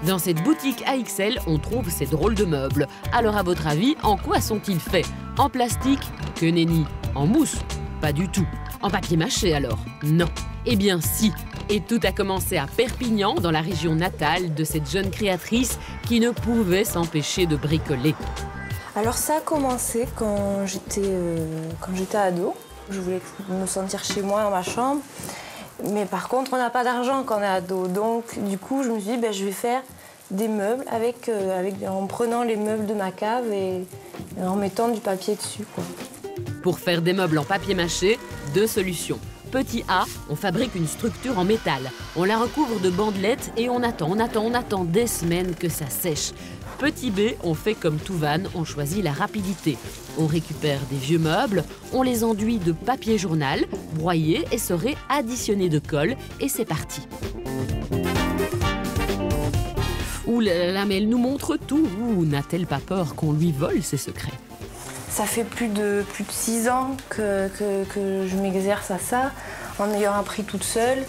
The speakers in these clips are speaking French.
Dans cette boutique AXL, on trouve ces drôles de meubles. Alors à votre avis, en quoi sont-ils faits? En plastique? Que nenni. En mousse? Pas du tout. En papier mâché alors? Non. Eh bien si. Et tout a commencé à Perpignan, dans la région natale de cette jeune créatrice qui ne pouvait s'empêcher de bricoler. Alors ça a commencé quand j'étais ado. Je voulais me sentir chez moi dans ma chambre. Mais par contre, on n'a pas d'argent quand on est ado. Donc du coup, je me suis dit, je vais faire des meubles en prenant les meubles de ma cave et en mettant du papier dessus, quoi. Pour faire des meubles en papier mâché, 2 solutions. Petit A, on fabrique une structure en métal. On la recouvre de bandelettes et on attend des semaines que ça sèche. Petit B, on fait comme Touvan, on choisit la rapidité. On récupère des vieux meubles, on les enduit de papier journal, broyé, essoré, additionné de colle et c'est parti. Ouh là là, mais elle nous montre tout. N'a-t-elle pas peur qu'on lui vole ses secrets? Ça fait plus de 6 ans que je m'exerce à ça, en ayant appris toute seule.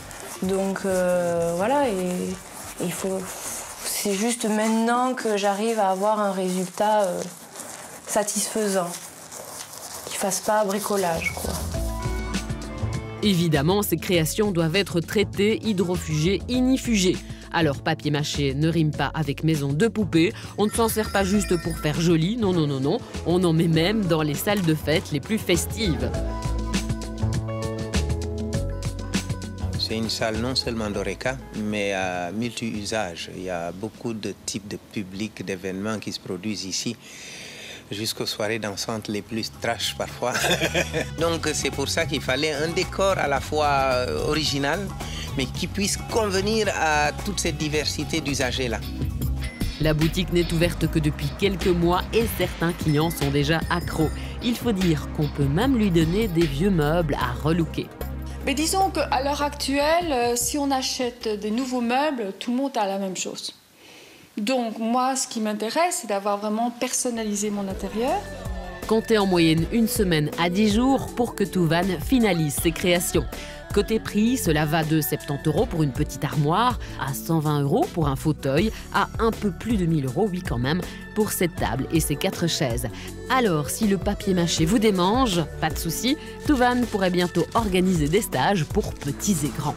Donc voilà, et c'est juste maintenant que j'arrive à avoir un résultat satisfaisant, qui ne fasse pas bricolage, quoi. Évidemment, ces créations doivent être traitées, hydrofugées, ignifugées. Alors, papier mâché ne rime pas avec maison de poupée. On ne s'en sert pas juste pour faire joli, non. On en met même dans les salles de fête les plus festives. C'est une salle non seulement d'Horeca, mais à multi-usages. Il y a beaucoup de types de publics, d'événements qui se produisent ici, jusqu'aux soirées dansantes les plus trash parfois. Donc c'est pour ça qu'il fallait un décor à la fois original, mais qui puisse convenir à toute cette diversité d'usagers-là. La boutique n'est ouverte que depuis quelques mois et certains clients sont déjà accros. Il faut dire qu'on peut même lui donner des vieux meubles à relooker. Mais disons qu'à l'heure actuelle, si on achète des nouveaux meubles, tout le monde a la même chose. Donc moi, ce qui m'intéresse, c'est d'avoir vraiment personnalisé mon intérieur. Comptez en moyenne 1 semaine à 10 jours pour que Touvan finalise ses créations. Côté prix, cela va de 70 € pour une petite armoire, à 120 € pour un fauteuil, à un peu plus de 1000 €, oui quand même, pour cette table et ces 4 chaises. Alors, si le papier mâché vous démange, pas de souci, Touvan pourrait bientôt organiser des stages pour petits et grands.